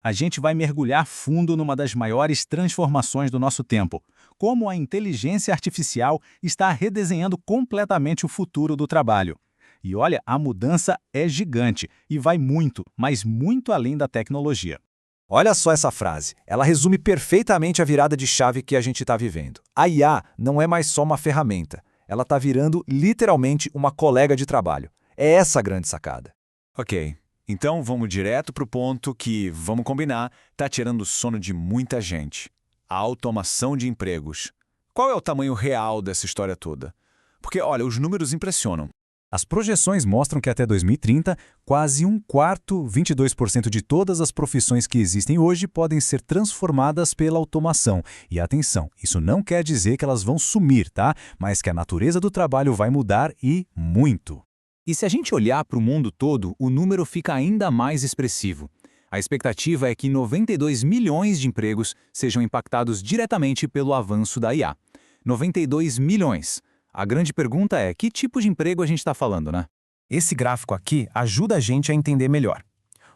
A gente vai mergulhar fundo numa das maiores transformações do nosso tempo, como a inteligência artificial está redesenhando completamente o futuro do trabalho. E olha, a mudança é gigante e vai muito, mas muito além da tecnologia. Olha só essa frase. Ela resume perfeitamente a virada de chave que a gente está vivendo. A IA não é mais só uma ferramenta. Ela está virando literalmente uma colega de trabalho. É essa a grande sacada. Ok, então vamos direto para o ponto que, vamos combinar, está tirando o sono de muita gente. A automação de empregos. Qual é o tamanho real dessa história toda? Porque, olha, os números impressionam. As projeções mostram que até 2030, quase um quarto, 22% de todas as profissões que existem hoje podem ser transformadas pela automação. E atenção, isso não quer dizer que elas vão sumir, tá? Mas que a natureza do trabalho vai mudar e muito. E se a gente olhar para o mundo todo, o número fica ainda mais expressivo. A expectativa é que 92 milhões de empregos sejam impactados diretamente pelo avanço da IA. 92 milhões. A grande pergunta é, que tipo de emprego a gente está falando, né? Esse gráfico aqui ajuda a gente a entender melhor.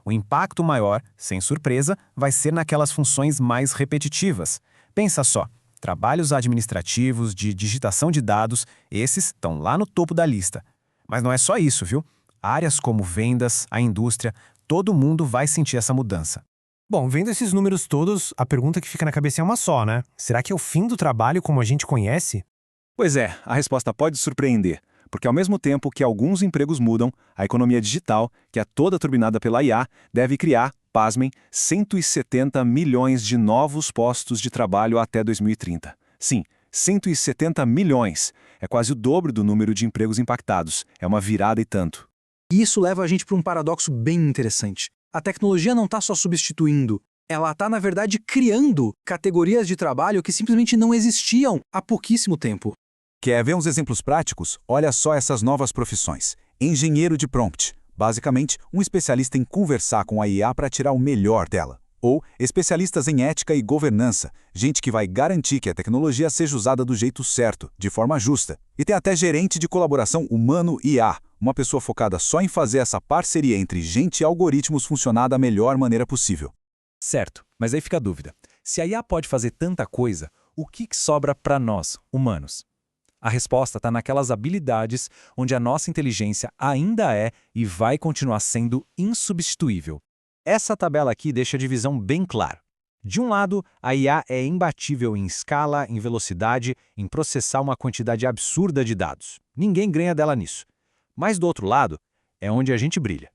O impacto maior, sem surpresa, vai ser naquelas funções mais repetitivas. Pensa só, trabalhos administrativos, de digitação de dados, esses estão lá no topo da lista. Mas não é só isso, viu? Áreas como vendas, a indústria, todo mundo vai sentir essa mudança. Bom, vendo esses números todos, a pergunta que fica na cabeça é uma só, né? Será que é o fim do trabalho como a gente conhece? Pois é, a resposta pode surpreender, porque ao mesmo tempo que alguns empregos mudam, a economia digital, que é toda turbinada pela IA, deve criar, pasmem, 170 milhões de novos postos de trabalho até 2030. Sim, 170 milhões. É quase o dobro do número de empregos impactados. É uma virada e tanto. E isso leva a gente para um paradoxo bem interessante. A tecnologia não está só substituindo, ela está, na verdade, criando categorias de trabalho que simplesmente não existiam há pouquíssimo tempo. Quer ver uns exemplos práticos? Olha só essas novas profissões. Engenheiro de prompt, basicamente um especialista em conversar com a IA para tirar o melhor dela. Ou especialistas em ética e governança, gente que vai garantir que a tecnologia seja usada do jeito certo, de forma justa. E tem até gerente de colaboração humano-IA, uma pessoa focada só em fazer essa parceria entre gente e algoritmos funcionar da melhor maneira possível. Certo, mas aí fica a dúvida. Se a IA pode fazer tanta coisa, o que sobra para nós, humanos? A resposta está naquelas habilidades onde a nossa inteligência ainda é e vai continuar sendo insubstituível. Essa tabela aqui deixa a divisão bem clara. De um lado, a IA é imbatível em escala, em velocidade, em processar uma quantidade absurda de dados. Ninguém ganha dela nisso. Mas do outro lado, é onde a gente brilha.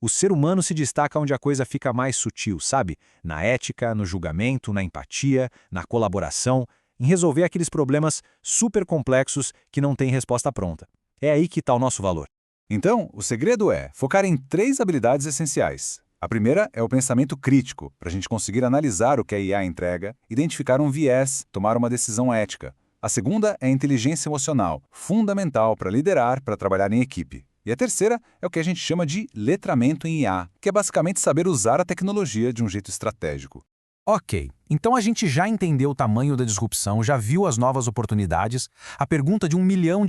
O ser humano se destaca onde a coisa fica mais sutil, sabe? Na ética, no julgamento, na empatia, na colaboração, em resolver aqueles problemas super complexos que não têm resposta pronta. É aí que está o nosso valor. Então, o segredo é focar em 3 habilidades essenciais. A primeira é o pensamento crítico, para a gente conseguir analisar o que a IA entrega, identificar um viés, tomar uma decisão ética. A segunda é a inteligência emocional, fundamental para liderar, para trabalhar em equipe. E a terceira é o que a gente chama de letramento em IA, que é basicamente saber usar a tecnologia de um jeito estratégico. Ok, então a gente já entendeu o tamanho da disrupção, já viu as novas oportunidades. A pergunta de $1 milhão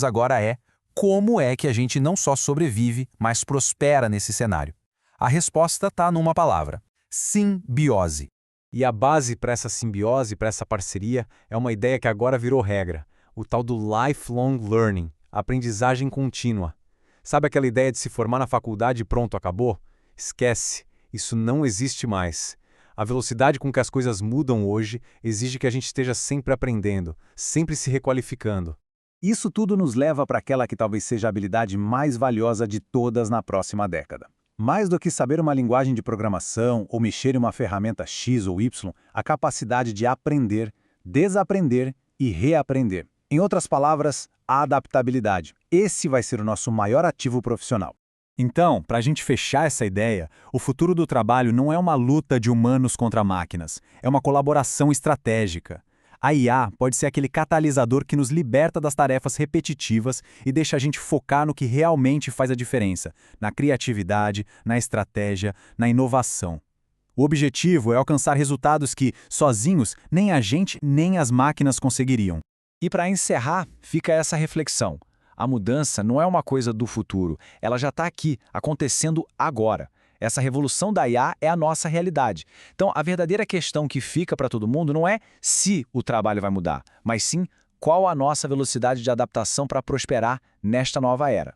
agora é: como é que a gente não só sobrevive, mas prospera nesse cenário? A resposta está numa palavra: simbiose. E a base para essa simbiose, para essa parceria, é uma ideia que agora virou regra, o tal do lifelong learning, aprendizagem contínua. Sabe aquela ideia de se formar na faculdade e pronto, acabou? Esquece, isso não existe mais. A velocidade com que as coisas mudam hoje exige que a gente esteja sempre aprendendo, sempre se requalificando. Isso tudo nos leva para aquela que talvez seja a habilidade mais valiosa de todas na próxima década. Mais do que saber uma linguagem de programação ou mexer em uma ferramenta X ou Y, a capacidade de aprender, desaprender e reaprender. Em outras palavras, a adaptabilidade. Esse vai ser o nosso maior ativo profissional. Então, para a gente fechar essa ideia, o futuro do trabalho não é uma luta de humanos contra máquinas, é uma colaboração estratégica. A IA pode ser aquele catalisador que nos liberta das tarefas repetitivas e deixa a gente focar no que realmente faz a diferença, na criatividade, na estratégia, na inovação. O objetivo é alcançar resultados que, sozinhos, nem a gente nem as máquinas conseguiriam. E para encerrar, fica essa reflexão. A mudança não é uma coisa do futuro, ela já está aqui, acontecendo agora. Essa revolução da IA é a nossa realidade. Então, a verdadeira questão que fica para todo mundo não é se o trabalho vai mudar, mas sim qual a nossa velocidade de adaptação para prosperar nesta nova era.